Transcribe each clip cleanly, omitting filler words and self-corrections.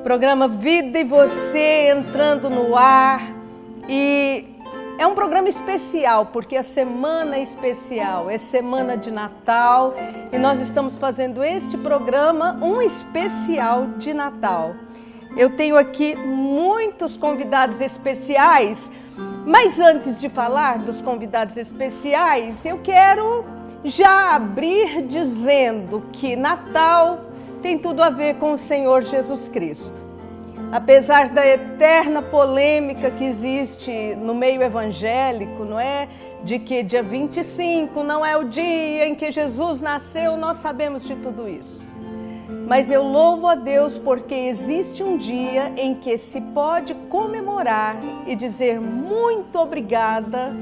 Programa Vida e Você entrando no ar. E é um programa especial, porque a semana é especial, é semana de Natal e nós estamos fazendo este programa um especial de Natal. Eu tenho aqui muitos convidados especiais, mas antes de falar dos convidados especiais, eu quero já abrir dizendo que Natal tem tudo a ver com o Senhor Jesus Cristo. Apesar da eterna polêmica que existe no meio evangélico, não é? De que dia 25 não é o dia em que Jesus nasceu, nós sabemos de tudo isso. Mas eu louvo a Deus porque existe um dia em que se pode comemorar e dizer muito obrigada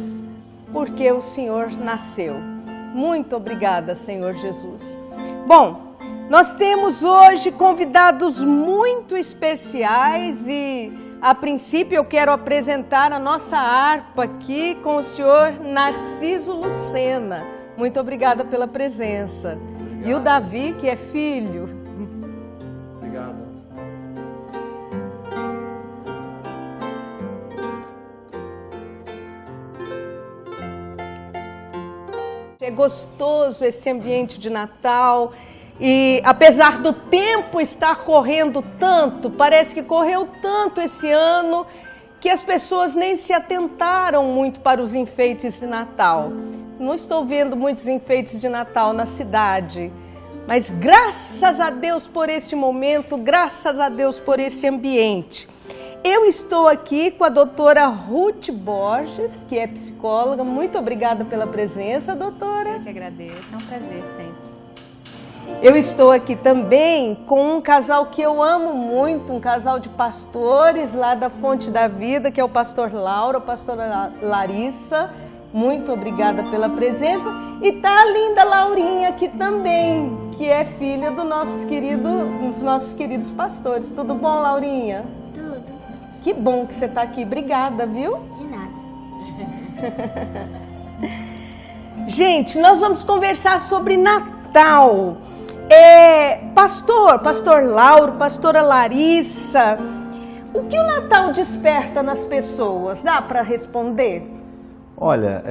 porque o Senhor nasceu. Muito obrigada, Senhor Jesus. Bom, nós temos hoje convidados muito especiais e, a princípio, eu quero apresentar a nossa harpa aqui com o senhor Narciso Lucena. Muito obrigada pela presença. Obrigado. E o Davi, que é filho. Obrigado. É gostoso esse ambiente de Natal. E apesar do tempo estar correndo tanto, parece que correu tanto esse ano, que as pessoas nem se atentaram muito para os enfeites de Natal. Não estou vendo muitos enfeites de Natal na cidade, mas graças a Deus por este momento, graças a Deus por esse ambiente. Eu estou aqui com a doutora Ruth Borges, que é psicóloga. Muito obrigada pela presença, doutora. Eu que agradeço, é um prazer sempre. Eu estou aqui também com um casal que eu amo muito, um casal de pastores lá da Fonte da Vida, que é o pastor Lauro, a pastora Larissa. Muito obrigada pela presença. E tá a linda Laurinha aqui também, que é filha dos nossos queridos pastores. Tudo bom, Laurinha? Tudo. Que bom que você está aqui. Obrigada, viu? De nada. Gente, nós vamos conversar sobre Natal. Pastor Lauro, pastora Larissa, o que o Natal desperta nas pessoas? Dá para responder? Olha,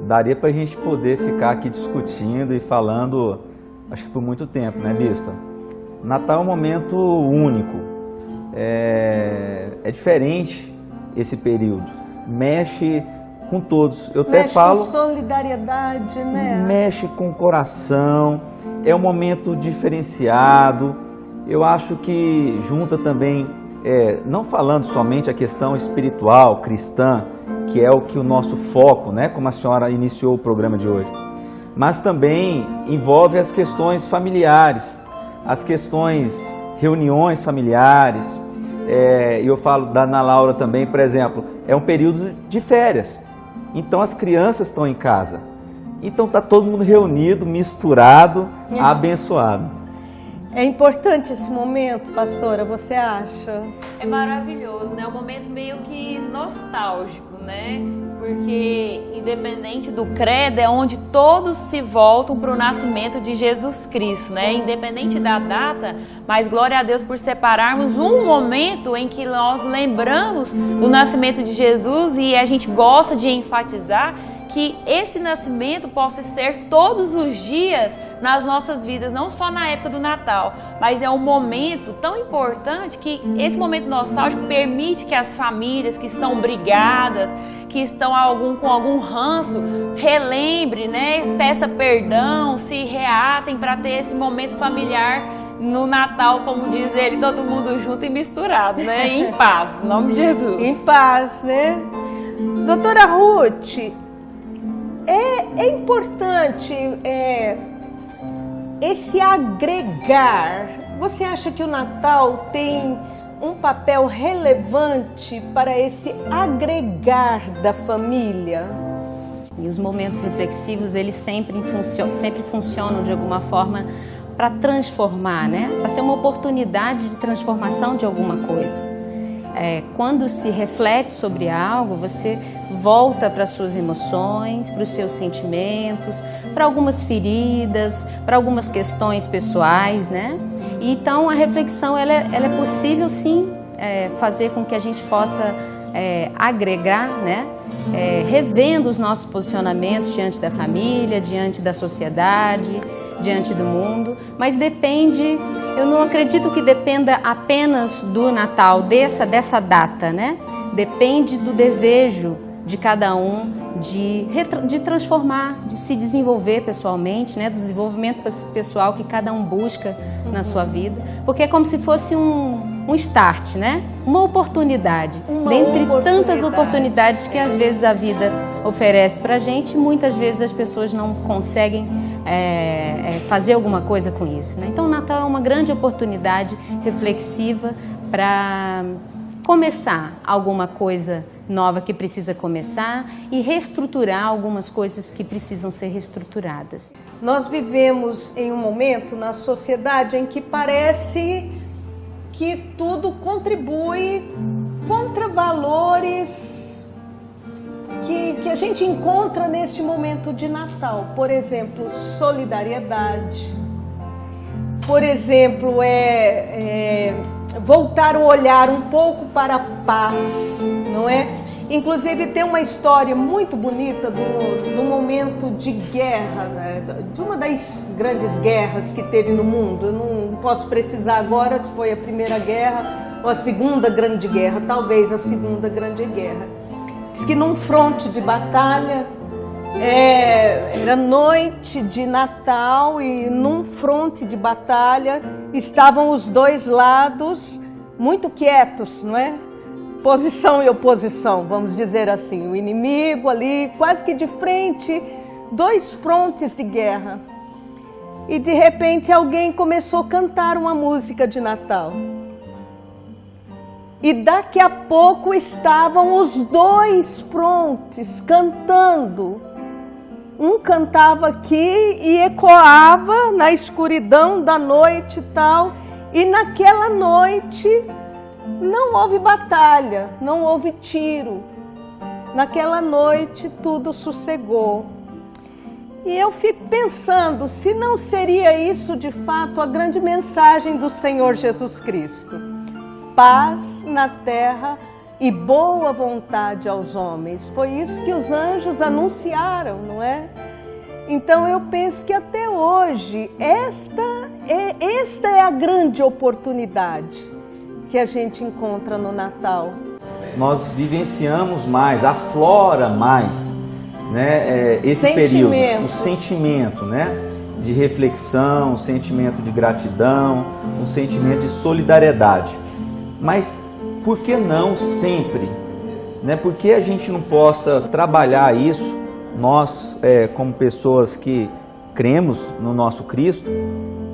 daria para a gente poder ficar aqui discutindo e falando, acho que por muito tempo, né, Bispa? Natal é um momento único, é diferente esse período, mexe com todos. Eu até falo, mexe com solidariedade, né? Mexe com o coração, é um momento diferenciado. Eu acho que junta também, não falando somente a questão espiritual, cristã, que é o nosso foco, né? Como a senhora iniciou o programa de hoje, mas também envolve as questões familiares, as questões, reuniões familiares. E eu falo da Ana Laura também, por exemplo, é um período de férias. Então as crianças estão em casa, então está todo mundo reunido, misturado, abençoado. É importante esse momento, pastora, você acha? É maravilhoso, né? É um momento meio que nostálgico, né? Porque independente do credo, é onde todos se voltam para o nascimento de Jesus Cristo, né? Independente da data, mas glória a Deus por separarmos um momento em que nós lembramos do nascimento de Jesus e a gente gosta de enfatizar que esse nascimento possa ser todos os dias nas nossas vidas, não só na época do Natal, mas é um momento tão importante que esse momento nostálgico permite que as famílias que estão brigadas, que estão com algum ranço, relembre, né? Peça perdão, se reatem para ter esse momento familiar no Natal, como diz ele, todo mundo junto e misturado, né? Em paz, em nome de Jesus. Em paz, né? Doutora Ruth, é importante esse agregar. Você acha que o Natal tem um papel relevante para esse agregar da família? E os momentos reflexivos, eles sempre funcionam de alguma forma para transformar, né? Para ser uma oportunidade de transformação de alguma coisa. Quando se reflete sobre algo, você volta para as suas emoções, para os seus sentimentos, para algumas feridas, para algumas questões pessoais, né? Então a reflexão ela é possível sim fazer com que a gente possa agregar, né? Revendo os nossos posicionamentos diante da família, diante da sociedade, diante do mundo, mas depende, eu não acredito que dependa apenas do Natal, dessa data, né? Depende do desejo de cada um de transformar, de se desenvolver pessoalmente, né? Do desenvolvimento pessoal que cada um busca na sua vida, porque é como se fosse um start, né? Uma oportunidade, dentre tantas oportunidades que às vezes a vida oferece para a gente, muitas vezes as pessoas não conseguem fazer alguma coisa com isso, né? Então o Natal é uma grande oportunidade reflexiva para começar alguma coisa nova que precisa começar e reestruturar algumas coisas que precisam ser reestruturadas. Nós vivemos em um momento na sociedade em que parece que tudo contribui contra valores que a gente encontra neste momento de Natal. Por exemplo, solidariedade. Por exemplo, voltar o olhar um pouco para a paz, não é? Inclusive tem uma história muito bonita do momento de guerra, né? De uma das grandes guerras que teve no mundo. Eu não posso precisar agora se foi a Primeira Guerra ou a Segunda Grande Guerra, talvez a Segunda Grande Guerra. Diz que num fronte de batalha, era noite de Natal e num fronte de batalha estavam os dois lados muito quietos, não é? Posição e oposição, vamos dizer assim. O inimigo ali, quase que de frente, dois frontes de guerra. E de repente alguém começou a cantar uma música de Natal. E daqui a pouco estavam os dois frontes cantando. Um cantava aqui e ecoava na escuridão da noite e tal. E naquela noite não houve batalha, não houve tiro. Naquela noite tudo sossegou. E eu fico pensando, se não seria isso de fato a grande mensagem do Senhor Jesus Cristo. Paz na terra e boa vontade aos homens. Foi isso que os anjos anunciaram, não é? Então eu penso que até hoje esta é a grande oportunidade que a gente encontra no Natal. Nós vivenciamos mais, aflora mais, né, esse período, o sentimento, né, de reflexão, um sentimento de gratidão, um sentimento de solidariedade. Mas por que não sempre? Né? Por que a gente não possa trabalhar isso, nós como pessoas que cremos no nosso Cristo,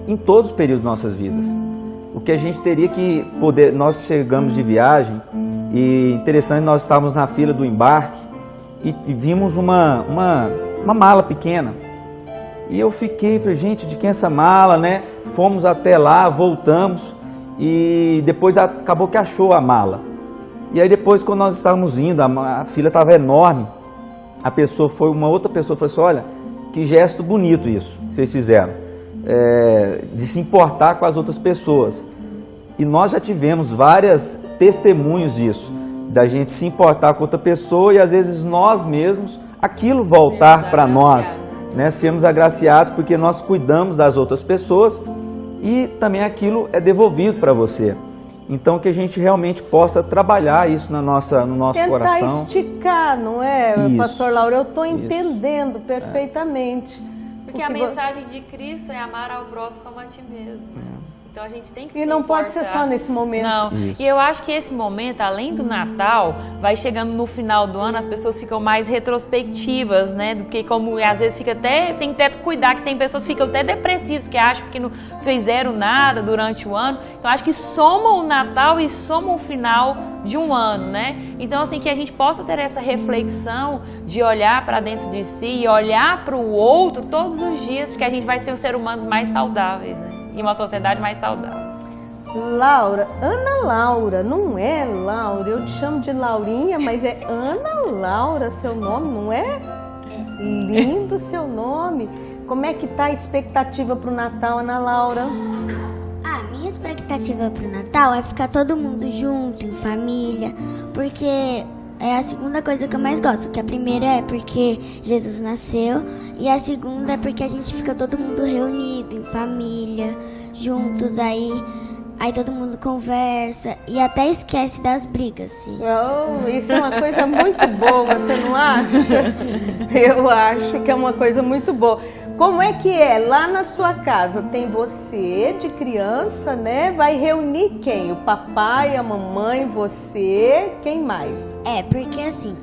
em todos os períodos de nossas vidas? O que a gente teria que poder... Nós chegamos de viagem e interessante, nós estávamos na fila do embarque e vimos uma mala pequena. E eu falei, gente, de quem é essa mala, né? Fomos até lá, voltamos. E depois acabou que achou a mala. E aí depois, quando nós estávamos indo, a fila estava enorme. Uma outra pessoa falou assim, olha, que gesto bonito isso que vocês fizeram, de se importar com as outras pessoas. E nós já tivemos vários testemunhos disso, da gente se importar com outra pessoa e às vezes nós mesmos, aquilo voltar para nós, né? Sermos agraciados porque nós cuidamos das outras pessoas. E também aquilo é devolvido para você. Então que a gente realmente possa trabalhar isso no nosso coração. Tentar esticar, não é, isso, Pastor Lauro? Eu estou entendendo perfeitamente. Porque a mensagem de Cristo é amar ao próximo como a ti mesmo. Então a gente tem que se não importar. Pode ser só nesse momento. Não. Isso. E eu acho que esse momento, além do Natal, vai chegando no final do ano, as pessoas ficam mais retrospectivas, né? Do que como às vezes fica até, tem que até cuidar que tem pessoas que ficam até depressivas, que acham que não fizeram nada durante o ano. Então acho que somam o Natal e somam o final de um ano, né? Então assim, que a gente possa ter essa reflexão de olhar para dentro de si e olhar para o outro todos os dias, porque a gente vai ser os seres humanos mais saudáveis, né? E uma sociedade mais saudável. Laura, Ana Laura, não é Laura, eu te chamo de Laurinha, mas é Ana Laura seu nome, não é? Lindo seu nome. Como é que tá a expectativa para o Natal, Ana Laura? A minha expectativa pro Natal é ficar todo mundo junto, em família, porque é a segunda coisa que eu mais gosto, que a primeira é porque Jesus nasceu e a segunda é porque a gente fica todo mundo reunido, em família, juntos, aí todo mundo conversa e até esquece das brigas. Oh, isso é uma coisa muito boa, você não acha? Eu acho que é uma coisa muito boa. Como é que é? Lá na sua casa tem você de criança, né? Vai reunir quem? O papai, a mamãe, você, quem mais? Porque assim,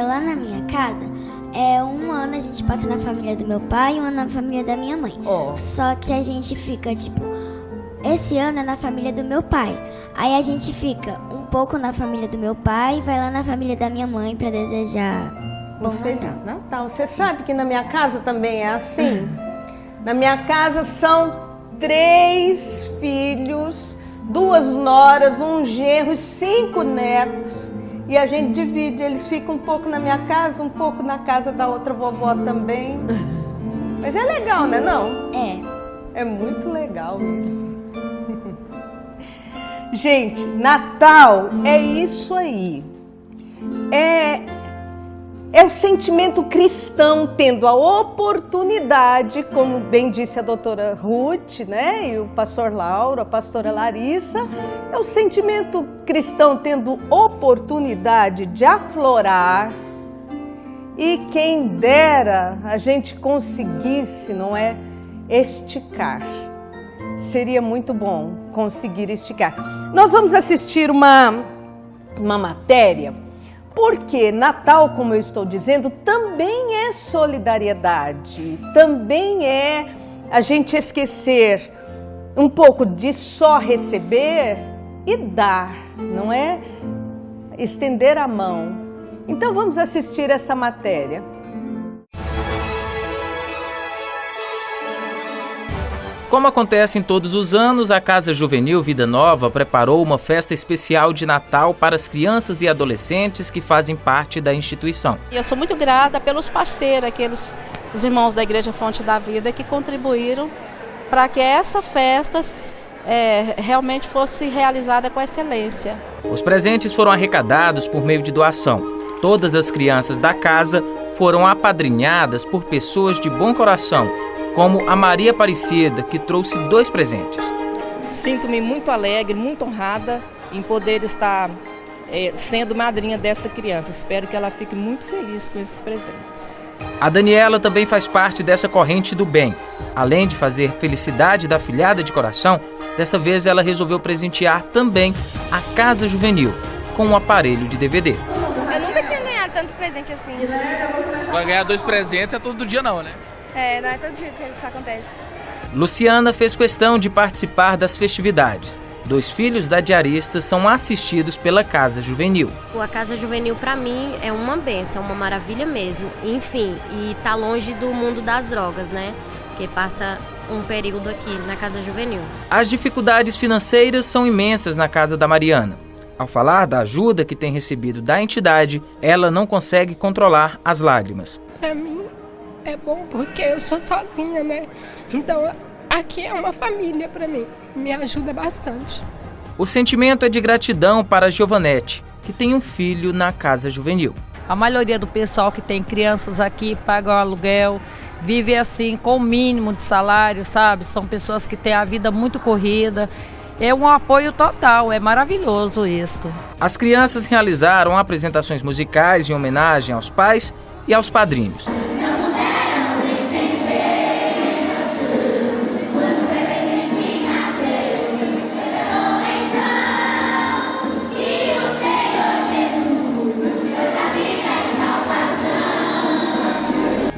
lá na minha casa, um ano a gente passa na família do meu pai e um ano na família da minha mãe. Só que a gente fica, esse ano é na família do meu pai. Aí a gente fica um pouco na família do meu pai e vai lá na família da minha mãe pra desejar bom Feliz Natal. Você sabe que na minha casa também é assim? Na minha casa são 3 filhos, 2 noras, um genro e 5 netos. E a gente divide, eles ficam um pouco na minha casa, um pouco na casa da outra vovó também. Mas é legal, né não? É muito legal isso. Gente, Natal é isso aí. É o sentimento cristão tendo a oportunidade, como bem disse a doutora Ruth, né? E o pastor Lauro, a pastora Larissa, é o sentimento cristão tendo oportunidade de aflorar. E quem dera a gente conseguisse, não é, esticar. Seria muito bom conseguir esticar. Nós vamos assistir uma matéria, porque Natal, como eu estou dizendo, também é solidariedade, também é a gente esquecer um pouco de só receber e dar, não é? Estender a mão. Então vamos assistir essa matéria. Como acontece em todos os anos, a Casa Juvenil Vida Nova preparou uma festa especial de Natal para as crianças e adolescentes que fazem parte da instituição. E eu sou muito grata pelos parceiros, os irmãos da Igreja Fonte da Vida, que contribuíram para que essa festa realmente fosse realizada com excelência. Os presentes foram arrecadados por meio de doação. Todas as crianças da casa foram apadrinhadas por pessoas de bom coração, como a Maria Aparecida, que trouxe 2 presentes. Sinto-me muito alegre, muito honrada em poder estar sendo madrinha dessa criança. Espero que ela fique muito feliz com esses presentes. A Daniela também faz parte dessa corrente do bem. Além de fazer felicidade da filhada de coração, dessa vez ela resolveu presentear também a Casa Juvenil com um aparelho de DVD. Eu nunca tinha ganhado tanto presente assim. Agora ganhar 2 presentes é todo dia não, né? Não é todo dia que isso acontece. Luciana fez questão de participar das festividades. 2 filhos da diarista são assistidos pela Casa Juvenil. A Casa Juvenil, para mim, é uma bênção, uma maravilha mesmo. Enfim, e tá longe do mundo das drogas, né? Que passa um período aqui na Casa Juvenil. As dificuldades financeiras são imensas na casa da Mariana. Ao falar da ajuda que tem recebido da entidade, ela não consegue controlar as lágrimas. Para mim, é bom porque eu sou sozinha, né? Então, aqui é uma família para mim. Me ajuda bastante. O sentimento é de gratidão para a Giovanete, que tem um filho na Casa Juvenil. A maioria do pessoal que tem crianças aqui paga o aluguel, vive assim com o mínimo de salário, sabe? São pessoas que têm a vida muito corrida. É um apoio total, é maravilhoso isto. As crianças realizaram apresentações musicais em homenagem aos pais e aos padrinhos.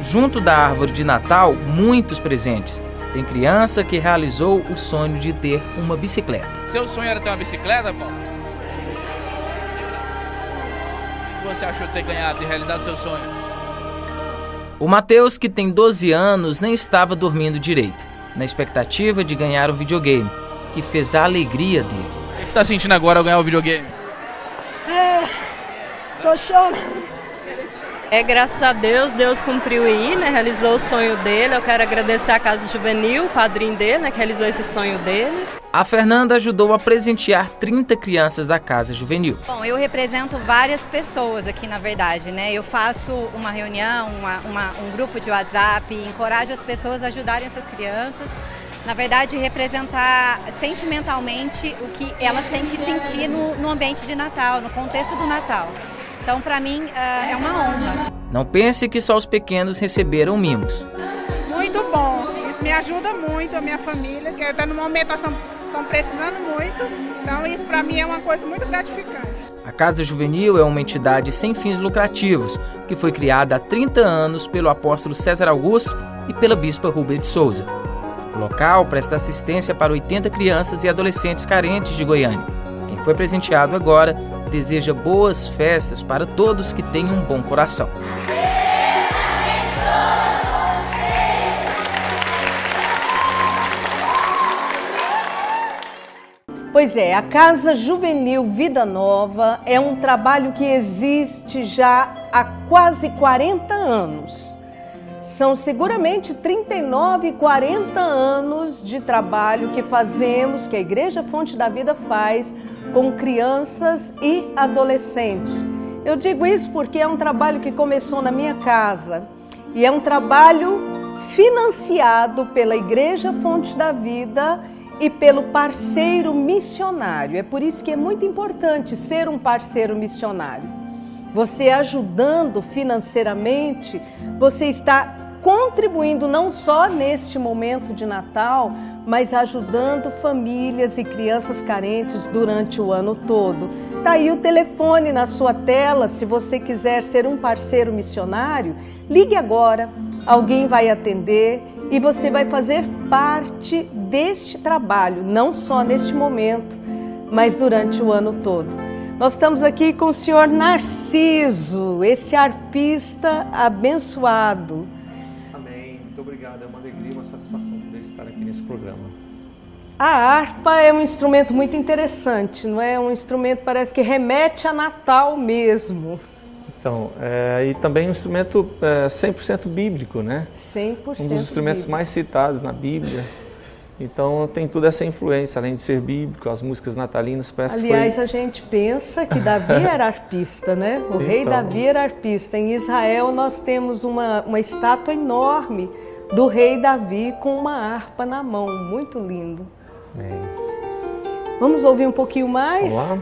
Junto da árvore de Natal, muitos presentes. Tem criança que realizou o sonho de ter uma bicicleta. Seu sonho era ter uma bicicleta, Paulo? O que você achou de ter ganhado e realizado o seu sonho? O Matheus, que tem 12 anos, nem estava dormindo direito, na expectativa de ganhar um videogame, que fez a alegria dele. O que você está sentindo agora ao ganhar o videogame? Tô chorando. Graças a Deus, Deus cumpriu aí, né? Realizou o sonho dele. Eu quero agradecer a Casa Juvenil, o padrinho dele, né? Que realizou esse sonho dele. A Fernanda ajudou a presentear 30 crianças da Casa Juvenil. Bom, eu represento várias pessoas aqui, na verdade, né? Eu faço uma reunião, um grupo de WhatsApp, encorajo as pessoas a ajudarem essas crianças. Na verdade, representar sentimentalmente o que elas têm que sentir no ambiente de Natal, no contexto do Natal. Então, para mim, é uma honra. Não pense que só os pequenos receberam mimos. Muito bom. Isso me ajuda muito, a minha família, que até no momento nós estamos precisando muito. Então, isso para mim é uma coisa muito gratificante. A Casa Juvenil é uma entidade sem fins lucrativos, que foi criada há 30 anos pelo apóstolo César Augusto e pela bispa Rúbia de Souza. O local presta assistência para 80 crianças e adolescentes carentes de Goiânia. Quem foi presenteado agora deseja boas festas para todos que têm um bom coração. Pois é, a Casa Juvenil Vida Nova é um trabalho que existe já há quase 40 anos. São seguramente 39, 40 anos de trabalho que fazemos, que a Igreja Fonte da Vida faz com crianças e adolescentes. Eu digo isso porque é um trabalho que começou na minha casa e é um trabalho financiado pela Igreja Fonte da Vida e pelo parceiro missionário. É por isso que é muito importante ser um parceiro missionário. Você ajudando financeiramente, você está contribuindo não só neste momento de Natal, mas ajudando famílias e crianças carentes durante o ano todo. Está aí o telefone na sua tela, se você quiser ser um parceiro missionário, ligue agora, alguém vai atender e você vai fazer parte deste trabalho, não só neste momento, mas durante o ano todo. Nós estamos aqui com o senhor Narciso, esse arpista abençoado. Muito obrigado, é uma alegria, uma satisfação poder estar aqui nesse programa. A harpa é um instrumento muito interessante, não é? Um instrumento parece que remete a Natal mesmo. Então, e também um instrumento 100% bíblico, né? 100% um dos instrumentos bíblico. mais citados na Bíblia. Então tem toda essa influência, além de ser bíblico, as músicas natalinas parece Aliás, que foi... a gente pensa que Davi era arpista, né? O rei Davi era arpista. Em Israel nós temos uma estátua enorme do rei Davi com uma harpa na mão, muito lindo. Bem. Vamos ouvir um pouquinho mais? Vamos lá.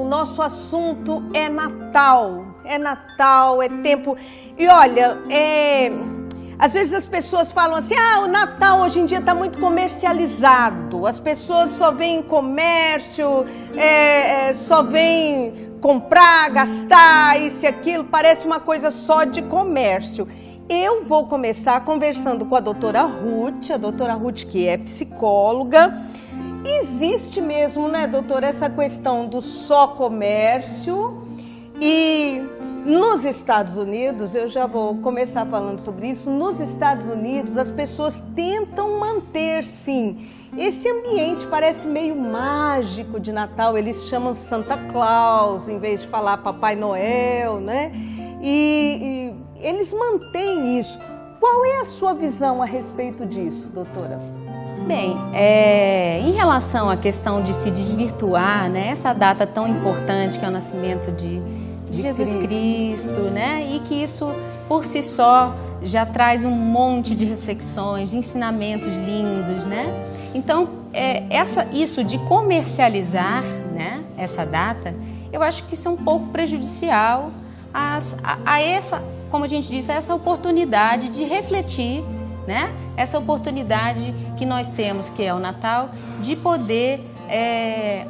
Nosso assunto é Natal, é tempo, e olha, às vezes as pessoas falam assim, o Natal hoje em dia está muito comercializado, as pessoas só veem comércio, só veem comprar, gastar, isso e aquilo, parece uma coisa só de comércio. Eu vou começar conversando com a doutora Ruth que é psicóloga. Existe mesmo, né, doutora, essa questão do só comércio e nos Estados Unidos, eu já vou começar falando sobre isso, nos Estados Unidos as pessoas tentam manter, sim, esse ambiente parece meio mágico de Natal, eles chamam Santa Claus em vez de falar Papai Noel, né, e eles mantêm isso. Qual é a sua visão a respeito disso, doutora? Bem, em relação à questão de se desvirtuar, né, essa data tão importante que é o nascimento de Jesus Cristo, né, e que isso por si só já traz um monte de reflexões, de ensinamentos lindos, né? Então, isso de comercializar, né, essa data, eu acho que isso é um pouco prejudicial a essa, como a gente disse, a essa oportunidade de refletir, né? Essa oportunidade que nós temos, que é o Natal, de poder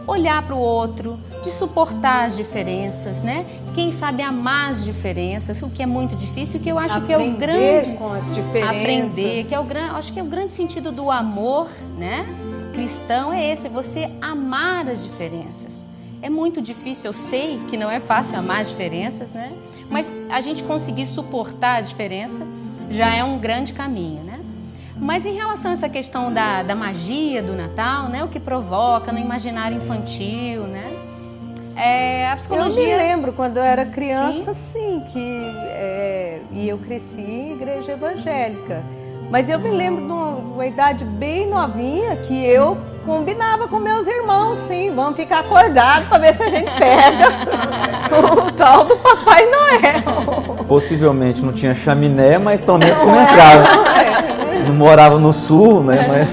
olhar para o outro, de suportar as diferenças, né? Quem sabe amar as diferenças, o que é muito difícil, que eu acho que é o grande com as diferenças. Aprender, que é acho que é o grande sentido do amor, né? cristão é esse, é você amar as diferenças. É muito difícil, eu sei que não é fácil amar as diferenças, né? Mas a gente conseguir suportar a diferença já é um grande caminho, né? Mas em relação a essa questão da magia do Natal, né? O que provoca no imaginário infantil, né? A psicologia... Eu me lembro quando eu era criança, sim, e eu cresci em igreja evangélica. Mas eu me lembro de uma idade bem novinha que eu combinava com meus irmãos, sim, vamos ficar acordados para ver se a gente pega o tal do Papai Noel. Possivelmente não tinha chaminé, mas pelo menos entrava. Não morava no sul, né?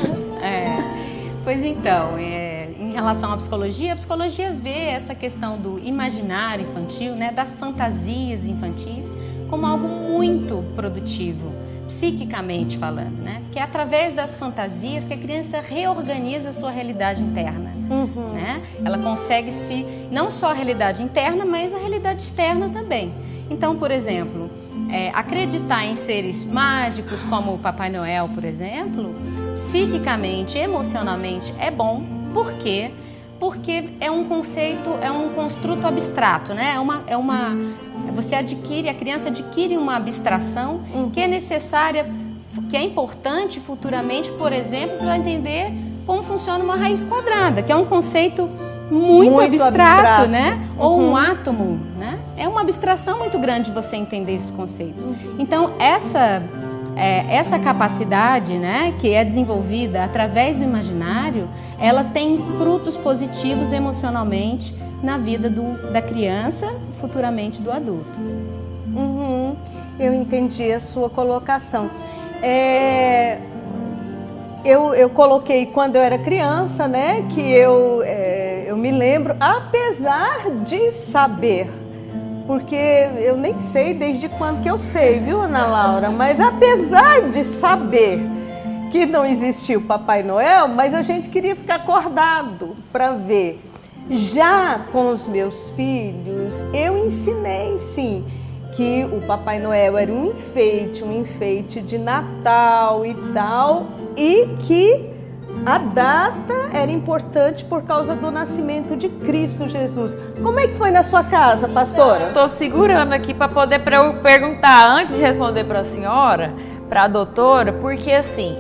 Pois então, em relação à psicologia, a psicologia vê essa questão do imaginário infantil, né, das fantasias infantis, como algo muito produtivo, psiquicamente falando, né? Que é através das fantasias que a criança reorganiza a sua realidade interna, né? Ela consegue não só a realidade interna, mas a realidade externa também. Então, por exemplo, acreditar em seres mágicos como o Papai Noel, por exemplo, psiquicamente, emocionalmente é bom. Por quê? Porque é um conceito, é um construto abstrato, né? A criança adquire uma abstração que é necessária, que é importante futuramente, por exemplo, para ela entender como funciona uma raiz quadrada, que é um conceito muito abstrato, né? Ou um átomo, né? É uma abstração muito grande você entender esses conceitos. Então, essa capacidade, né, que é desenvolvida através do imaginário, ela tem frutos positivos emocionalmente na vida da criança, futuramente do adulto. Eu entendi a sua colocação. Eu coloquei quando eu era criança, né, que eu me lembro, apesar de saber, porque eu nem sei desde quando que eu sei, viu, Ana Laura? Mas apesar de saber que não existia o Papai Noel, mas a gente queria ficar acordado para ver. Já com os meus filhos, eu ensinei, sim, que o Papai Noel era um enfeite de Natal e tal, e que a data era importante por causa do nascimento de Cristo Jesus. Como é que foi na sua casa, pastora? Estou segurando aqui para poder perguntar, antes de responder para a senhora, para a doutora, porque assim,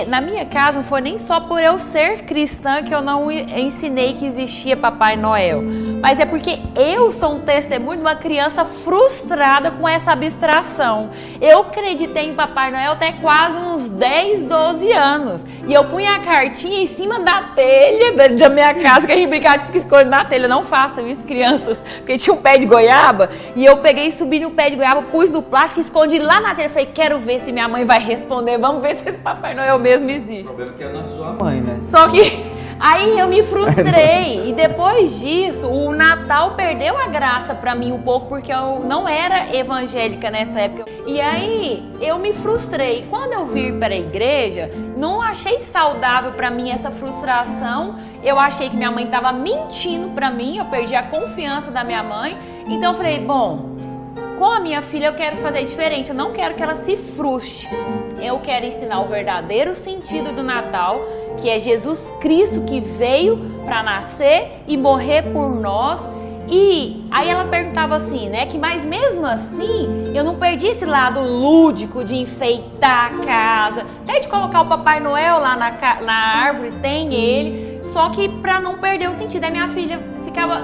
na minha casa não foi nem só por eu ser cristã que eu não ensinei que existia Papai Noel, mas é porque eu sou um testemunho de uma criança frustrada com essa abstração. Eu acreditei em Papai Noel até quase uns 10, 12 anos. E eu punha a cartinha em cima da telha da minha casa, que a gente brincava de escolher na telha. Não façam isso, crianças, porque tinha um pé de goiaba, e eu peguei e subi no pé de goiaba, pus no plástico, escondi lá na telha. Falei, quero ver se minha mãe vai responder, vamos ver se esse Papai Noel mesmo existe. O problema é que ela não avisou a mãe, né? Só que aí eu me frustrei, e depois disso o Natal perdeu a graça pra mim um pouco, porque eu não era evangélica nessa época. E aí eu me frustrei. Quando eu vim para a igreja, não achei saudável pra mim essa frustração. Eu achei que minha mãe estava mentindo pra mim, eu perdi a confiança da minha mãe. Então eu falei, bom, com a minha filha eu quero fazer diferente, eu não quero que ela se frustre. Eu quero ensinar o verdadeiro sentido do Natal, que é Jesus Cristo que veio para nascer e morrer por nós. E aí ela perguntava assim, né, que mas mesmo assim eu não perdi esse lado lúdico de enfeitar a casa, até de colocar o Papai Noel lá na árvore, tem ele, só que para não perder o sentido. Aí minha filha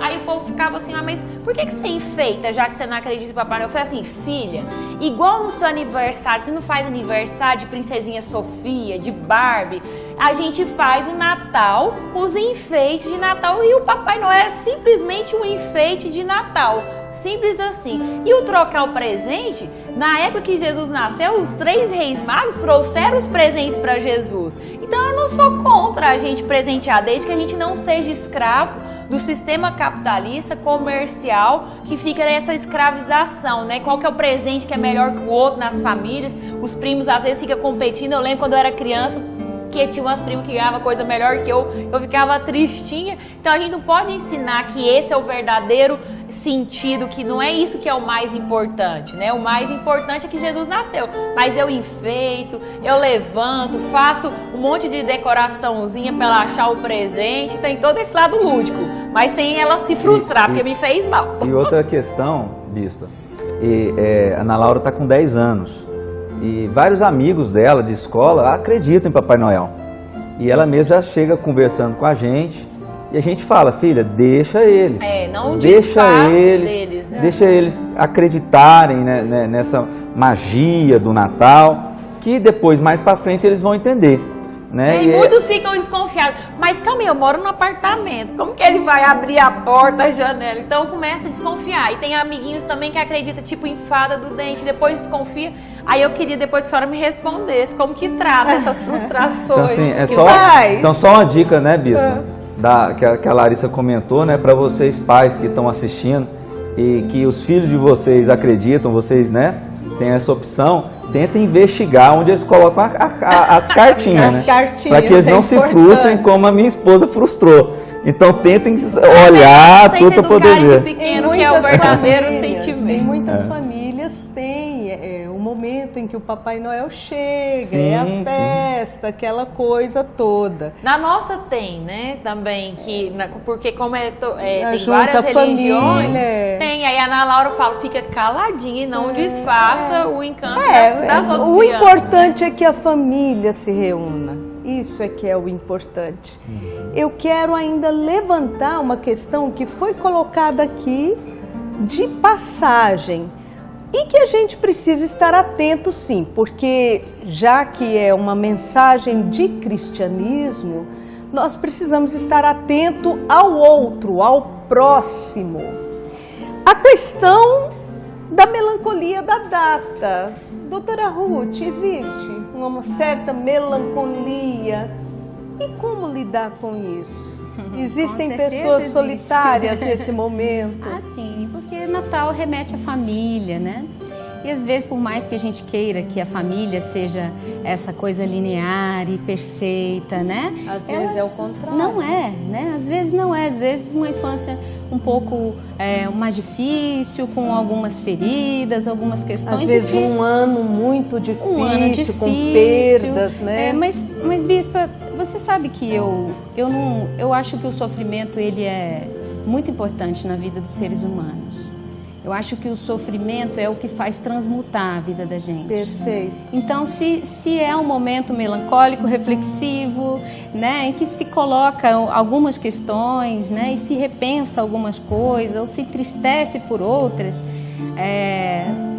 aí o povo ficava assim, mas por que você enfeita já que você não acredita em Papai Noel? Eu falei assim, filha, igual no seu aniversário, você não faz aniversário de Princesinha Sofia, de Barbie, a gente faz o Natal com os enfeites de Natal, e o Papai Noel é simplesmente um enfeite de Natal. Simples assim. E o trocar o presente, na época que Jesus nasceu, os 3 reis magos trouxeram os presentes para Jesus. Então eu não sou contra a gente presentear, desde que a gente não seja escravo do sistema capitalista, comercial, que fica nessa escravização, né? Qual que é o presente que é melhor que o outro nas famílias? Os primos às vezes ficam competindo. Eu lembro quando eu era criança, que tinha umas primas que ganhavam coisa melhor que eu ficava tristinha. Então a gente não pode ensinar que esse é o verdadeiro sentido que não é isso que é o mais importante, né? O mais importante é que Jesus nasceu. Mas eu enfeito, eu levanto, faço um monte de decoraçãozinha para ela achar o presente, tem todo esse lado lúdico, mas sem ela se frustrar, porque me fez mal. E outra questão, Bispa, a Ana Laura está com 10 anos e vários amigos dela de escola acreditam em Papai Noel. E ela mesma já chega conversando com a gente e a gente fala, filha, deixa eles. Não deixa deles, né? Deixa eles acreditarem, né, nessa magia do Natal, que depois, mais para frente, eles vão entender. Né? E muitos ficam desconfiados. Mas calma aí, eu moro num apartamento. Como que ele vai abrir a porta, a janela? Então começa a desconfiar. E tem amiguinhos também que acreditam, tipo, em fada do dente, depois desconfia. Aí eu queria depois que a senhora me respondesse como que trata essas frustrações. Então, assim, só uma dica, né, Bispo? Que a Larissa comentou, né, para vocês pais que estão assistindo e que os filhos de vocês acreditam, vocês, né, têm essa opção. Tentem investigar onde eles colocam as cartinhas, né? Para que eles não se frustrem como a minha esposa frustrou. Então tentem olhar tudo para poder ver. Pequeno, que é o verdadeiro sentimento. Em muitas famílias tem o momento em que o Papai Noel chega, a festa, aquela coisa toda. Na nossa tem, né, também, porque como tem várias religiões, tem, aí a Ana Laura fala, fica caladinha e não disfarça o encanto das outras o crianças. O importante é que a família se reúna. Isso é que é o importante. Eu quero ainda levantar uma questão que foi colocada aqui de passagem e que a gente precisa estar atento, sim, porque já que é uma mensagem de cristianismo, nós precisamos estar atento ao outro, ao próximo. A questão da melancolia da data. Doutora Ruth, existe uma certa melancolia. E como lidar com isso? Existem pessoas solitárias nesse momento? Sim, porque Natal remete à família, né? E às vezes, por mais que a gente queira que a família seja essa coisa linear e perfeita, né? Às vezes é o contrário. Não é, né? Às vezes não é. Às vezes uma infância um pouco mais difícil, com algumas feridas, algumas questões. Às vezes um ano muito difícil, com perdas, né? Mas Bispa, você sabe que eu acho que o sofrimento ele é muito importante na vida dos seres humanos. Eu acho que o sofrimento é o que faz transmutar a vida da gente. Perfeito. Então, se é um momento melancólico, reflexivo, né, em que se coloca algumas questões, né, e se repensa algumas coisas, ou se entristece por outras,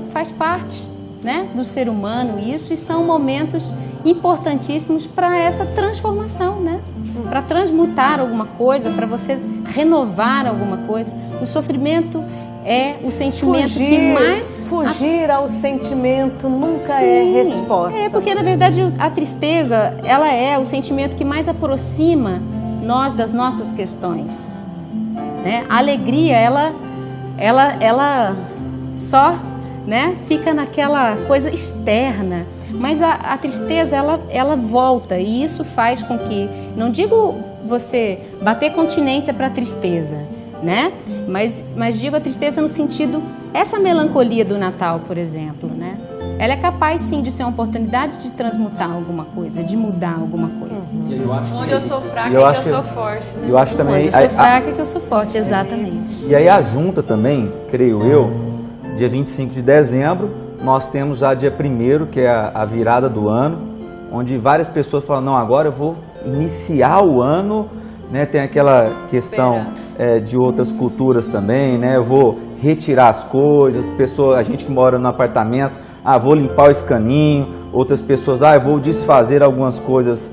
faz parte, né, do ser humano isso, e são momentos importantíssimos para essa transformação, né? Para transmutar alguma coisa, para você renovar alguma coisa. O sofrimento é o sentimento que mais... Fugir ao sentimento nunca é resposta. Porque na verdade a tristeza, ela é o sentimento que mais aproxima nós das nossas questões, né? A alegria, ela só, né, fica naquela coisa externa, mas a tristeza, ela volta, e isso faz com que, não digo você bater continência para a tristeza, né? Mas digo a tristeza no sentido, essa melancolia do Natal, por exemplo, né? Ela é capaz sim de ser uma oportunidade de transmutar alguma coisa, de mudar alguma coisa. Onde eu sou fraca é que eu sou forte. Né? Eu acho também. Onde eu sou fraca é que eu sou forte, exatamente. E aí a junta também, creio eu, dia 25 de dezembro, nós temos já dia 1º, que é a virada do ano, onde várias pessoas falam, não, agora eu vou iniciar o ano, né? Tem aquela questão de outras culturas também, né? Eu vou retirar as coisas, a gente que mora no apartamento, vou limpar o escaninho, outras pessoas, eu vou desfazer algumas coisas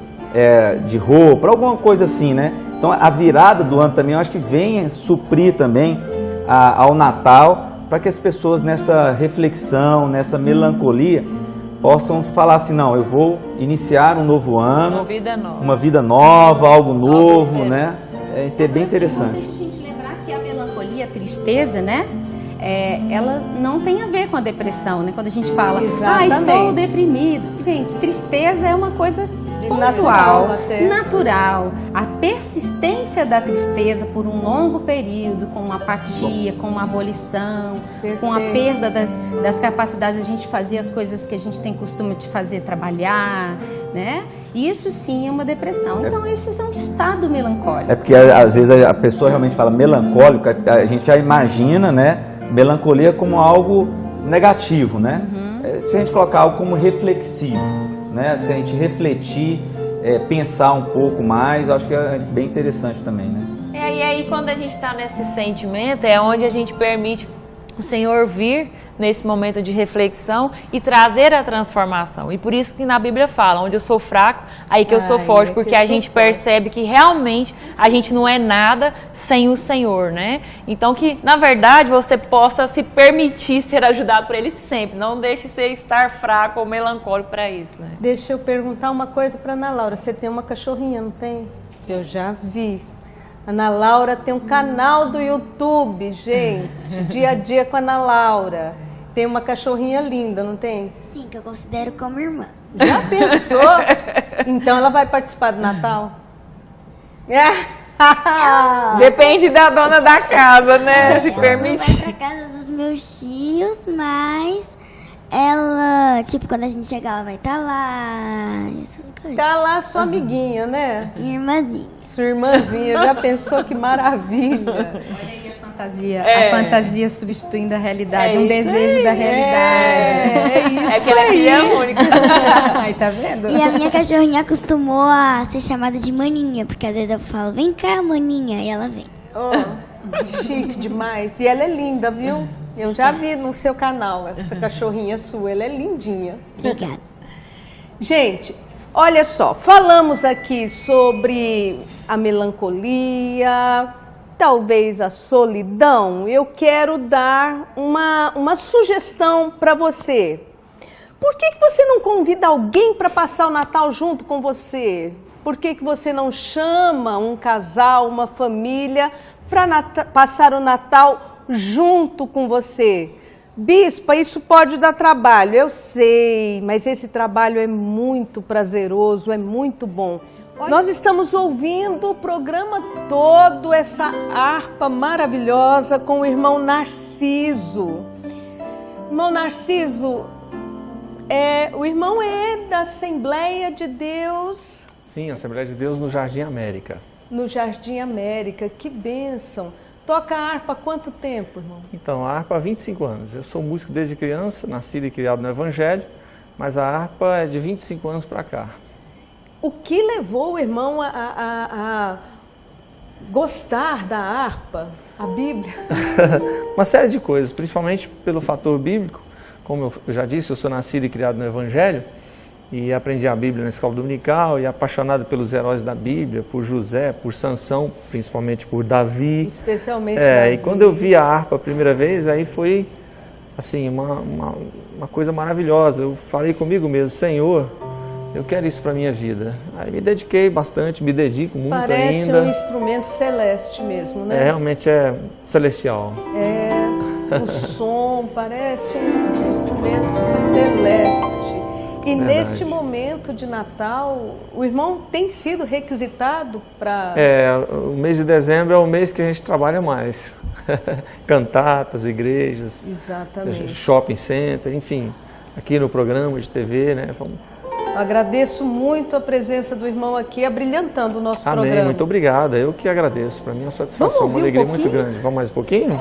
de roupa, alguma coisa assim, né? Então a virada do ano também, eu acho que vem suprir também ao Natal, para que as pessoas nessa reflexão, nessa melancolia, possam falar assim, não, eu vou iniciar um novo ano, uma vida nova, algo novo, né? É bem interessante. É importante a gente lembrar que a melancolia, a tristeza, né? Ela não tem a ver com a depressão, né? Quando a gente fala, estou deprimido. Gente, tristeza é uma coisa pontual, até. natural, a persistência da tristeza por um longo período, com apatia, com uma volição, com a perda das capacidades de a gente fazer as coisas que a gente tem costume de fazer, trabalhar, né? Isso sim é uma depressão. Então esse é um estado melancólico. É porque às vezes a pessoa realmente fala melancólico, a gente já imagina, né, melancolia como algo negativo, né? Se a gente colocar algo como reflexivo, né? Se a gente refletir, pensar um pouco mais, eu acho que é bem interessante também, né? E aí quando a gente está nesse sentimento, é onde a gente permite o Senhor vir nesse momento de reflexão e trazer a transformação. E por isso que na Bíblia fala, onde eu sou fraco, aí que eu sou forte, porque a gente percebe que realmente a gente não é nada sem o Senhor, né? Então que, na verdade, você possa se permitir ser ajudado por Ele sempre. Não deixe você estar fraco ou melancólico para isso, né? Deixa eu perguntar uma coisa para Ana Laura. Você tem uma cachorrinha, não tem? Eu já vi. Ana Laura tem um canal do YouTube, gente, Dia a Dia com a Ana Laura. Tem uma cachorrinha linda, não tem? Sim, que eu considero como irmã. Já pensou? Então ela vai participar do Natal? Depende da dona da casa, né? Se permitir. Vai pra casa dos meus tios, mas ela, tipo, quando a gente chegar, ela vai estar lá, essas coisas. Tá lá sua amiguinha, né? Minha irmãzinha. Sua irmãzinha, já pensou que maravilha? Olha aí a fantasia, a fantasia substituindo a realidade, um desejo da realidade. É que ela é filha única. Aí, tá vendo? E a minha cachorrinha acostumou a ser chamada de maninha, porque às vezes eu falo, vem cá, maninha, e ela vem. Oh, chique demais. E ela é linda, viu? Eu já vi no seu canal, essa cachorrinha sua, ela é lindinha. Obrigada. Gente, olha só, falamos aqui sobre a melancolia, talvez a solidão. Eu quero dar uma sugestão para você. Por que você não convida alguém para passar o Natal junto com você? Por que você não chama um casal, uma família para passar o Natal junto com você? Bispa, isso pode dar trabalho, eu sei, mas esse trabalho é muito prazeroso, é muito bom. Nós estamos ouvindo o programa todo, essa harpa maravilhosa com o irmão Narciso. Irmão Narciso, o irmão é da Assembleia de Deus. Sim, Assembleia de Deus no Jardim América. No Jardim América, que bênção. Toca a harpa há quanto tempo, irmão? Então, a harpa há 25 anos. Eu sou músico desde criança, nascido e criado no Evangelho, mas a harpa é de 25 anos para cá. O que levou o irmão a gostar da harpa, a Bíblia? Uma série de coisas, principalmente pelo fator bíblico. Como eu já disse, eu sou nascido e criado no Evangelho e aprendi a Bíblia na escola dominical e apaixonado pelos heróis da Bíblia, por José, por Sansão, principalmente por Davi. Especialmente Davi. E quando eu vi a harpa a primeira vez, aí foi assim, uma coisa maravilhosa. Eu falei comigo mesmo, Senhor, eu quero isso para a minha vida. Aí me dediquei bastante, me dedico muito ainda. Parece um instrumento celeste mesmo, né? Realmente é celestial. O som parece um instrumento celeste. E neste momento de Natal, o irmão tem sido requisitado para... O mês de dezembro é o mês que a gente trabalha mais. Cantatas, igrejas, exatamente, shopping center, enfim, aqui no programa de TV, né? Agradeço muito a presença do irmão aqui, abrilhantando o nosso programa. Amém, muito obrigado. Eu que agradeço. Para mim é uma satisfação, uma alegria muito grande. Vamos mais um pouquinho?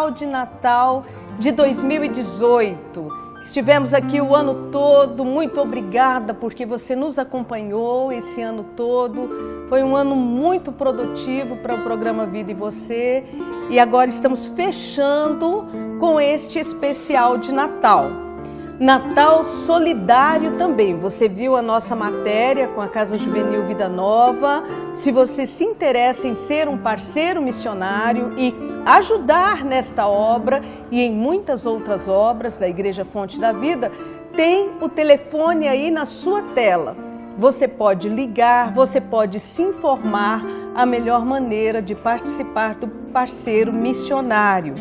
especial de Natal de 2018. Estivemos aqui o ano todo, muito obrigada porque você nos acompanhou esse ano todo. Foi um ano muito produtivo para o programa Vida e Você. E agora estamos fechando com este especial de Natal. Natal solidário também. Você viu a nossa matéria com a Casa Juvenil Vida Nova. Se você se interessa em ser um parceiro missionário e ajudar nesta obra e em muitas outras obras da Igreja Fonte da Vida, tem o telefone aí na sua tela. Você pode ligar, você pode se informar a melhor maneira de participar do parceiro missionário.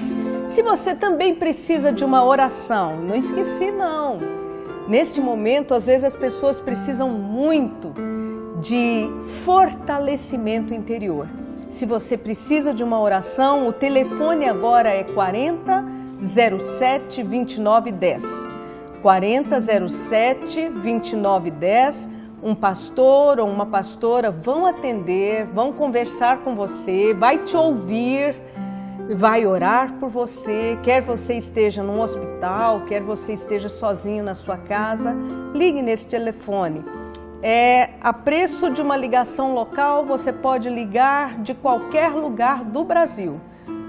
Se você também precisa de uma oração, não esqueci não. Neste momento, às vezes as pessoas precisam muito de fortalecimento interior. Se você precisa de uma oração, o telefone agora é 40 07 29 10. 40 07 29 10. Um pastor ou uma pastora vão atender, vão conversar com você, vai te ouvir, vai orar por você, quer você esteja num hospital, quer você esteja sozinho na sua casa, ligue nesse telefone. A preço de uma ligação local, você pode ligar de qualquer lugar do Brasil.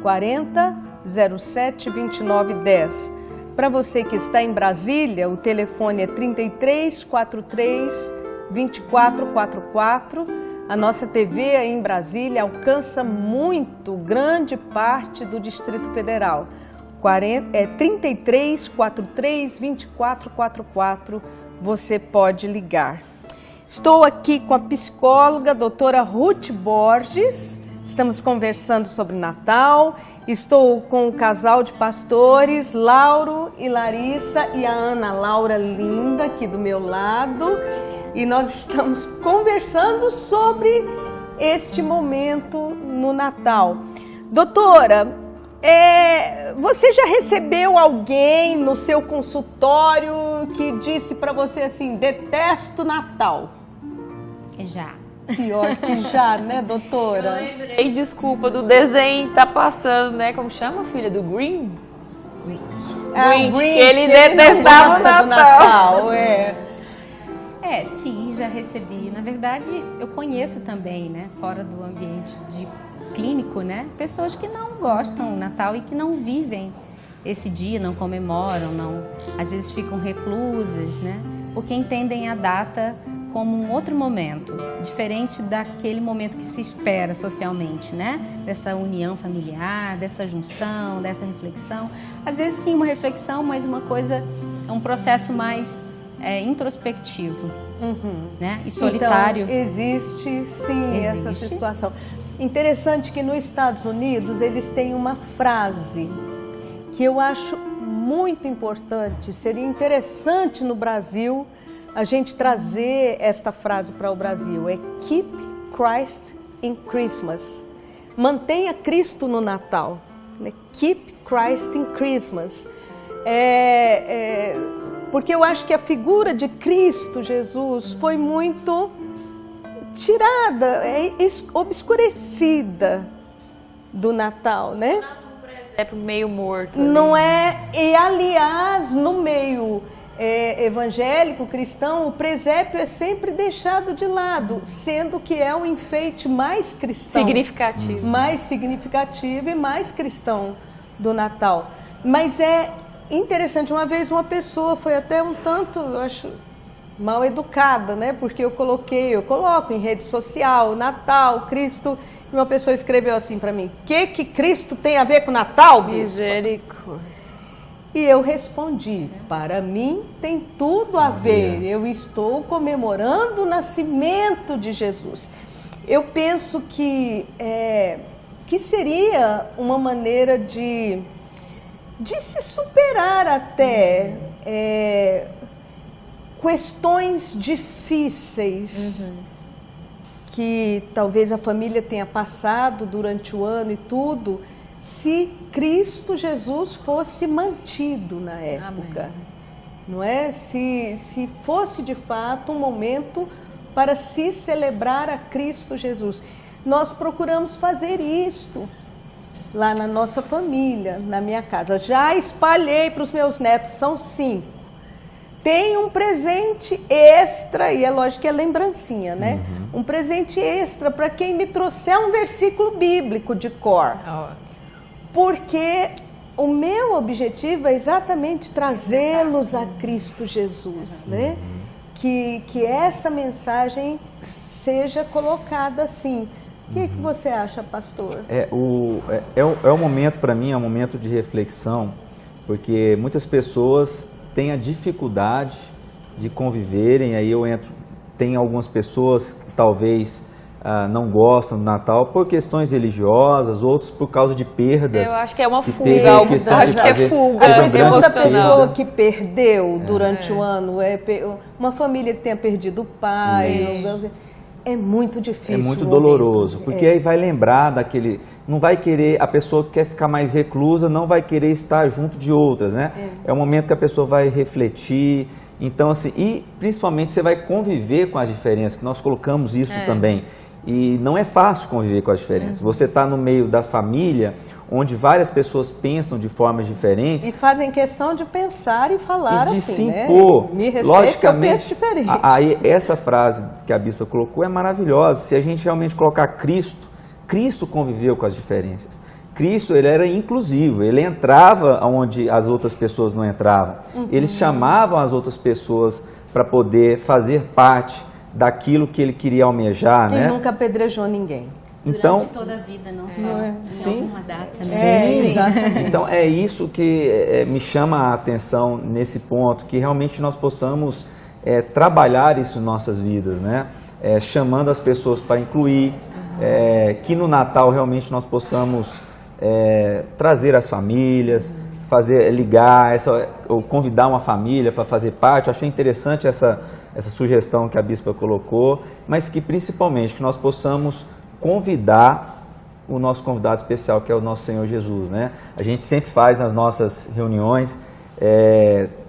40 07 29 10. Para você que está em Brasília, o telefone é 33 43 2444. A nossa TV aí em Brasília alcança muito grande parte do Distrito Federal. 33 43 2444. Você pode ligar. Estou aqui com a psicóloga, a doutora Ruth Borges. Estamos conversando sobre Natal. Estou com o casal de pastores, Lauro e Larissa, e a Ana Laura linda aqui do meu lado. E nós estamos conversando sobre este momento no Natal. Doutora, você já recebeu alguém no seu consultório que disse para você assim, detesto Natal? Já. Pior que já, né, doutora? Eu lembrei, desculpa, do desenho que tá passando, né? Como chama, filha? Do Green? Grinch, que ele detestava o Natal. Sim, já recebi. Na verdade, eu conheço também, né, fora do ambiente clínico, né, pessoas que não gostam do Natal e que não vivem esse dia, não comemoram, às vezes ficam reclusas, né, porque entendem a data como um outro momento, diferente daquele momento que se espera socialmente, né, dessa união familiar, dessa junção, dessa reflexão. Às vezes sim, uma reflexão, mas uma coisa, um processo mais introspectivo, né? E solitário. Então, existe sim essa situação. Interessante que nos Estados Unidos eles têm uma frase que eu acho muito importante, seria interessante no Brasil a gente trazer esta frase para o Brasil, Keep Christ in Christmas. Mantenha Cristo no Natal, né? Keep Christ in Christmas. Porque eu acho que a figura de Cristo Jesus foi muito tirada, obscurecida do Natal, né? presépio meio morto. Não é? E aliás, no meio evangélico, cristão, o presépio é sempre deixado de lado, sendo que é um enfeite mais cristão. Significativo. Mais significativo e mais cristão do Natal. Mas é interessante, uma vez uma pessoa foi até um tanto, eu acho, mal educada, né? Porque eu coloco em rede social, Natal, Cristo, e uma pessoa escreveu assim para mim: que Cristo tem a ver com Natal, bispo? Misericórdia. E eu respondi: para mim tem tudo a ver, eu estou comemorando o nascimento de Jesus. Eu penso que seria uma maneira de se superar até questões difíceis que talvez a família tenha passado durante o ano e tudo, se Cristo Jesus fosse mantido na época. Amém. Não é? Se fosse de fato um momento para se celebrar a Cristo Jesus. Nós procuramos fazer isto lá na nossa família, na minha casa. Já espalhei para os meus netos, são 5. Tem um presente extra, e é lógico que é lembrancinha, né? Um presente extra para quem me trouxer um versículo bíblico de cor. Porque o meu objetivo é exatamente trazê-los a Cristo Jesus, né? Que essa mensagem seja colocada assim. O que você acha, pastor? É um momento, para mim, é um momento de reflexão, porque muitas pessoas têm a dificuldade de conviverem, aí tem algumas pessoas que talvez não gostam do Natal por questões religiosas, outros por causa de perdas. Eu acho que é uma fuga, acho que é fuga emocional. Da pessoa que perdeu durante o ano, uma família que tenha perdido o pai, é muito difícil. É muito doloroso, porque aí vai lembrar daquele... Não vai querer, a pessoa que quer ficar mais reclusa, não vai querer estar junto de outras, né? É um momento que a pessoa vai refletir. Então, assim, e principalmente você vai conviver com as diferenças, que nós colocamos isso também. E não é fácil conviver com as diferenças. Você está no meio da família, onde várias pessoas pensam de formas diferentes. E fazem questão de pensar e falar e de assim, se impor. Me respeito, logicamente, eu penso diferente. Aí, essa frase que a bispa colocou é maravilhosa. Se a gente realmente colocar Cristo conviveu com as diferenças. Cristo, ele era inclusivo, ele entrava onde as outras pessoas não entravam. Ele chamava as outras pessoas para poder fazer parte daquilo que ele queria almejar, Quem né? nunca apedrejou ninguém. Durante toda a vida, não só em alguma data. Sim. Então é isso que me chama a atenção nesse ponto, que realmente nós possamos trabalhar isso em nossas vidas, né? Chamando as pessoas para incluir, que no Natal realmente nós possamos trazer as famílias, ligar, ou convidar uma família para fazer parte. Eu achei interessante essa sugestão que a bispa colocou, mas que principalmente que nós possamos convidar o nosso convidado especial, que é o nosso Senhor Jesus, né? A gente sempre faz nas nossas reuniões,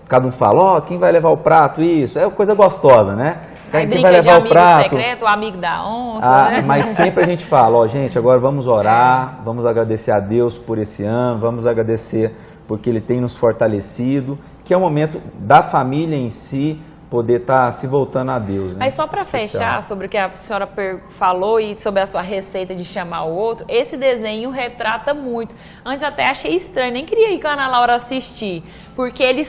cada um fala, quem vai levar o prato, isso, é coisa gostosa, né? Aí quem brinca vai de levar o amigo prato? secreto, o amigo da onça, né? Mas sempre a gente fala, gente, agora vamos orar, vamos agradecer a Deus por esse ano, vamos agradecer porque Ele tem nos fortalecido, que é o momento da família em si, poder estar se voltando a Deus. Né? Mas só para fechar sobre o que a senhora falou e sobre a sua receita de chamar o outro, esse desenho retrata muito. Antes até achei estranho, nem queria ir com a Ana Laura assistir, porque ele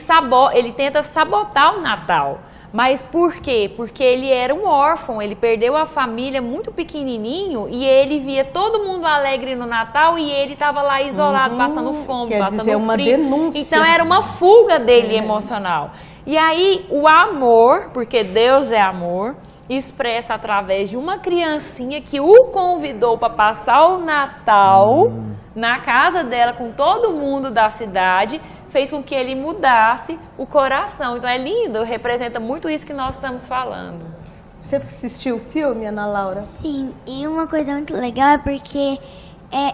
tenta sabotar o Natal. Mas por quê? Porque ele era um órfão, ele perdeu a família muito pequenininho e ele via todo mundo alegre no Natal e ele estava lá isolado, passando fome, passando frio. Uma denúncia. Então era uma fuga dele emocional. E aí o amor, porque Deus é amor, expressa através de uma criancinha que o convidou para passar o Natal na casa dela com todo mundo da cidade, fez com que ele mudasse o coração. Então é lindo, representa muito isso que nós estamos falando. Você assistiu o filme, Ana Laura? Sim, e uma coisa muito legal é porque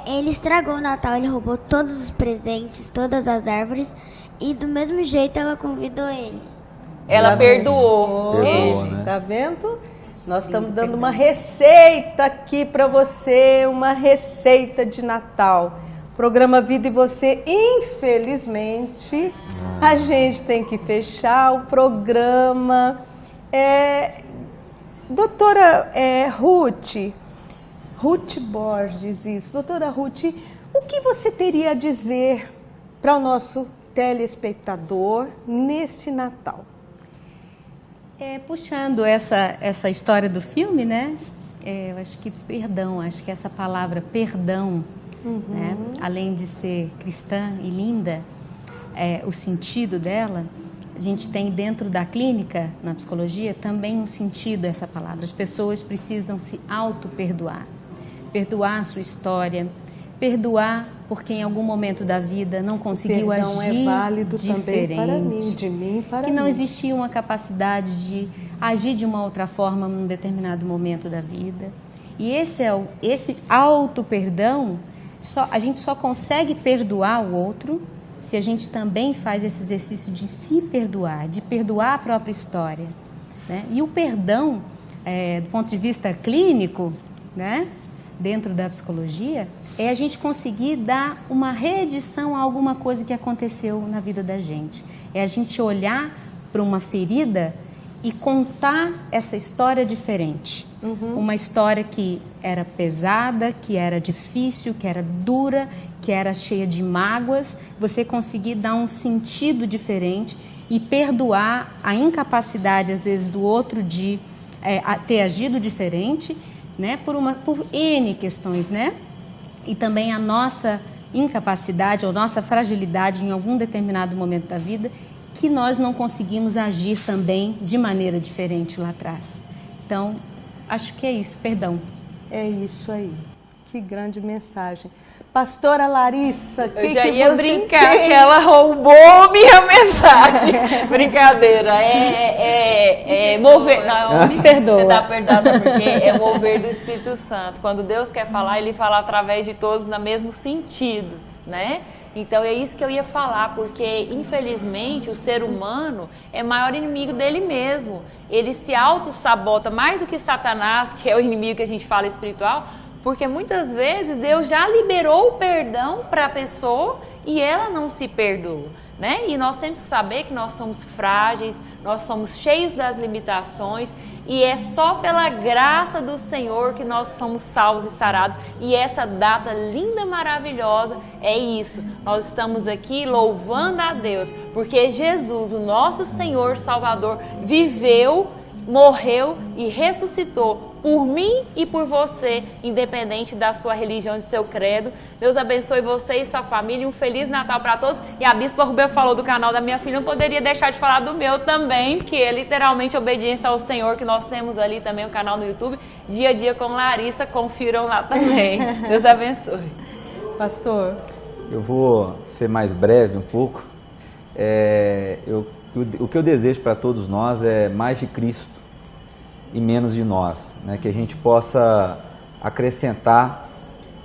ele estragou o Natal, ele roubou todos os presentes, todas as árvores, e do mesmo jeito ela convidou ele. Ela perdoou. Né? Tá vendo? Nós estamos dando uma receita aqui para você, uma receita de Natal. Programa Vida e Você, infelizmente, a gente tem que fechar o programa. Doutora Ruth Borges, isso. Doutora Ruth, o que você teria a dizer para o nosso telespectador nesse Natal? Puxando essa história do filme, né? Eu acho que perdão, acho que essa palavra perdão, né? Além de ser cristã e linda, o sentido dela, a gente tem dentro da clínica, na psicologia, também um sentido essa palavra. As pessoas precisam se auto-perdoar, perdoar a sua história, perdoar porque em algum momento da vida não conseguiu agir é válido diferente, também para mim, de mim para que não mim. existia uma capacidade de agir de uma outra forma num determinado momento da vida. E esse auto-perdão, a gente só consegue perdoar o outro se a gente também faz esse exercício de se perdoar, de perdoar a própria história, né? E o perdão, do ponto de vista clínico, né? dentro da psicologia, é a gente conseguir dar uma reedição a alguma coisa que aconteceu na vida da gente. É a gente olhar para uma ferida e contar essa história diferente. Uma história que era pesada, que era difícil, que era dura, que era cheia de mágoas. Você conseguir dar um sentido diferente e perdoar a incapacidade, às vezes, do outro de ter agido diferente, né, por N questões, né? E também a nossa incapacidade ou nossa fragilidade em algum determinado momento da vida que nós não conseguimos agir também de maneira diferente lá atrás. Então, acho que é isso, perdão. É isso aí. Que grande mensagem. Pastora Larissa, eu já ia brincar que ela roubou minha mensagem. Brincadeira. Mover. Não, me perdoa. Dá perdão, porque é mover do Espírito Santo. Quando Deus quer falar, Ele fala através de todos no mesmo sentido, né? Então é isso que eu ia falar, porque infelizmente o ser humano é maior inimigo dele mesmo. Ele se auto-sabota mais do que Satanás, que é o inimigo que a gente fala espiritual, porque muitas vezes Deus já liberou o perdão para a pessoa e ela não se perdoa, né? E nós temos que saber que nós somos frágeis, nós somos cheios das limitações e é só pela graça do Senhor que nós somos salvos e sarados. E essa data linda, maravilhosa, é isso. Nós estamos aqui louvando a Deus, porque Jesus, o nosso Senhor Salvador, viveu, morreu e ressuscitou por mim e por você, independente da sua religião e do seu credo. Deus abençoe você e sua família, um Feliz Natal para todos. E a Bispa Rubel falou do canal da minha filha, não poderia deixar de falar do meu também, que é literalmente obediência ao Senhor, que nós temos ali também um canal no YouTube, Dia a Dia com Larissa, confiram lá também. Deus abençoe. Pastor. Eu vou ser mais breve um pouco. O que eu desejo para todos nós é mais de Cristo e menos de nós, né? Que a gente possa acrescentar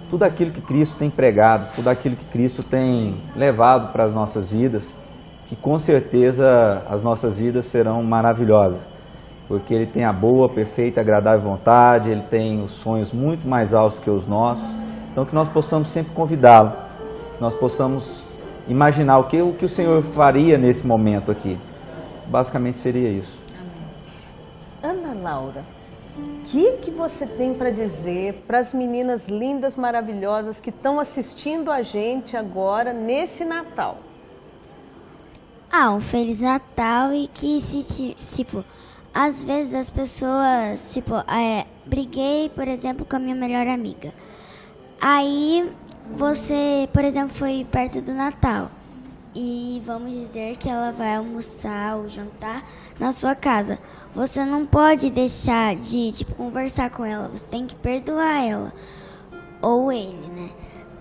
tudo aquilo que Cristo tem pregado, tudo aquilo que Cristo tem levado para as nossas vidas, que com certeza as nossas vidas serão maravilhosas, porque Ele tem a boa, perfeita, agradável vontade, Ele tem os sonhos muito mais altos que os nossos, então que nós possamos sempre convidá-lo, que nós possamos imaginar o que o Senhor faria nesse momento aqui. Basicamente seria isso. Ana Laura, o que você tem para dizer para as meninas lindas, maravilhosas que estão assistindo a gente agora nesse Natal? Um Feliz Natal e que às vezes as pessoas, briguei, por exemplo, com a minha melhor amiga. Aí você, por exemplo, foi perto do Natal e vamos dizer que ela vai almoçar ou jantar na sua casa. Você não pode deixar de conversar com ela, você tem que perdoar ela ou ele, né?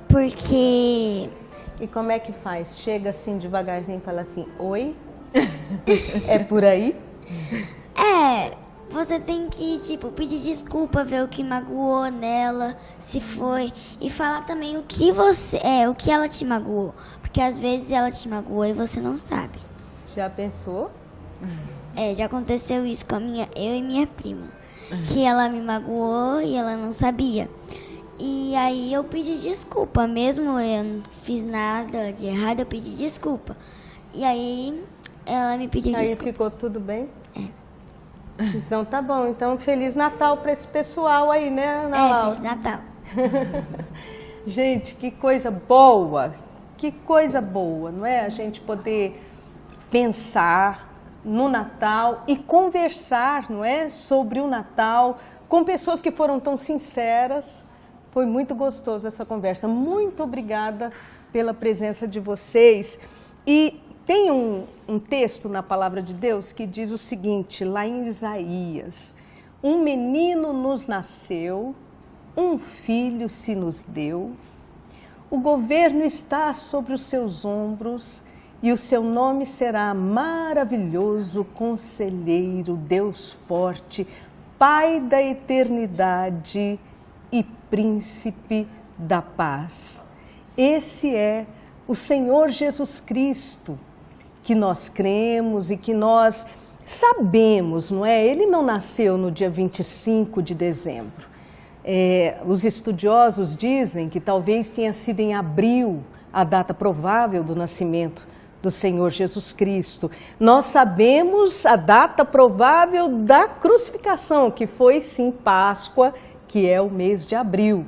Porque... E como é que faz? Chega assim devagarzinho e fala assim, oi? É por aí? Você tem que, pedir desculpa, ver o que magoou nela, se foi, e falar também o que ela te magoou, porque às vezes ela te magoou e você não sabe. Já pensou? Já aconteceu isso com eu e minha prima, que ela me magoou e ela não sabia. E aí eu pedi desculpa, mesmo eu não fiz nada de errado, eu pedi desculpa. E aí ela me pediu desculpa. Aí ficou tudo bem? Então tá bom, então Feliz Natal para esse pessoal aí, né, Ana Laura? Feliz Natal. Gente, que coisa boa, não é? A gente poder pensar no Natal e conversar, não é? Sobre o Natal com pessoas que foram tão sinceras. Foi muito gostoso essa conversa. Muito obrigada pela presença de vocês. E tem um texto na Palavra de Deus que diz o seguinte, lá em Isaías: um menino nos nasceu, um filho se nos deu, o governo está sobre os seus ombros e o seu nome será Maravilhoso Conselheiro, Deus Forte, Pai da Eternidade e Príncipe da Paz. Esse é o Senhor Jesus Cristo, que nós cremos e que nós sabemos, não é? Ele não nasceu no dia 25 de dezembro. Os estudiosos dizem que talvez tenha sido em abril a data provável do nascimento do Senhor Jesus Cristo. Nós sabemos a data provável da crucificação, que foi sim Páscoa, que é o mês de abril.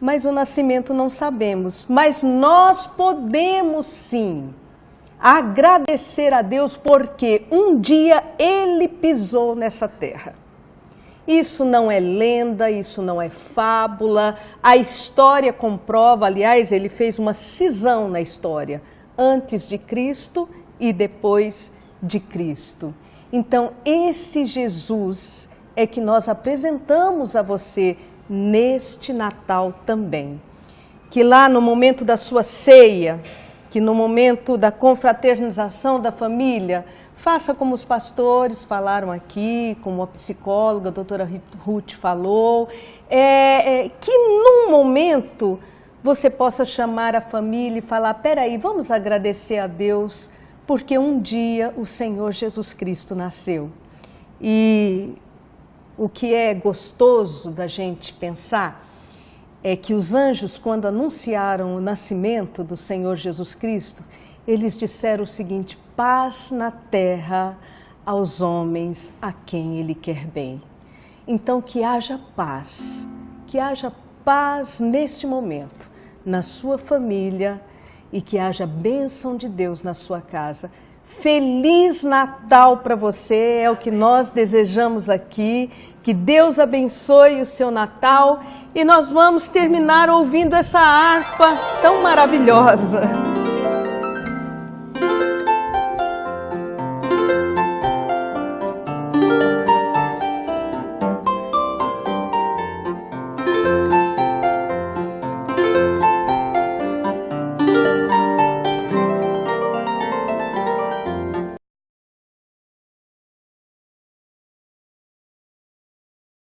Mas o nascimento não sabemos. Mas nós podemos sim agradecer a Deus porque um dia Ele pisou nessa terra. Isso não é lenda, isso não é fábula. A história comprova, aliás, Ele fez uma cisão na história, antes de Cristo e depois de Cristo. Então, esse Jesus é que nós apresentamos a você neste Natal também. Que lá no momento da sua ceia, que no momento da confraternização da família, faça como os pastores falaram aqui, como a psicóloga, a doutora Ruth falou, que num momento você possa chamar a família e falar, peraí, vamos agradecer a Deus, porque um dia o Senhor Jesus Cristo nasceu. E o que é gostoso da gente pensar é que os anjos, quando anunciaram o nascimento do Senhor Jesus Cristo, eles disseram o seguinte: paz na terra aos homens a quem Ele quer bem. Então, que haja paz neste momento, na sua família, e que haja bênção de Deus na sua casa. Feliz Natal para você, é o que nós desejamos aqui. Que Deus abençoe o seu Natal. E nós vamos terminar ouvindo essa harpa tão maravilhosa.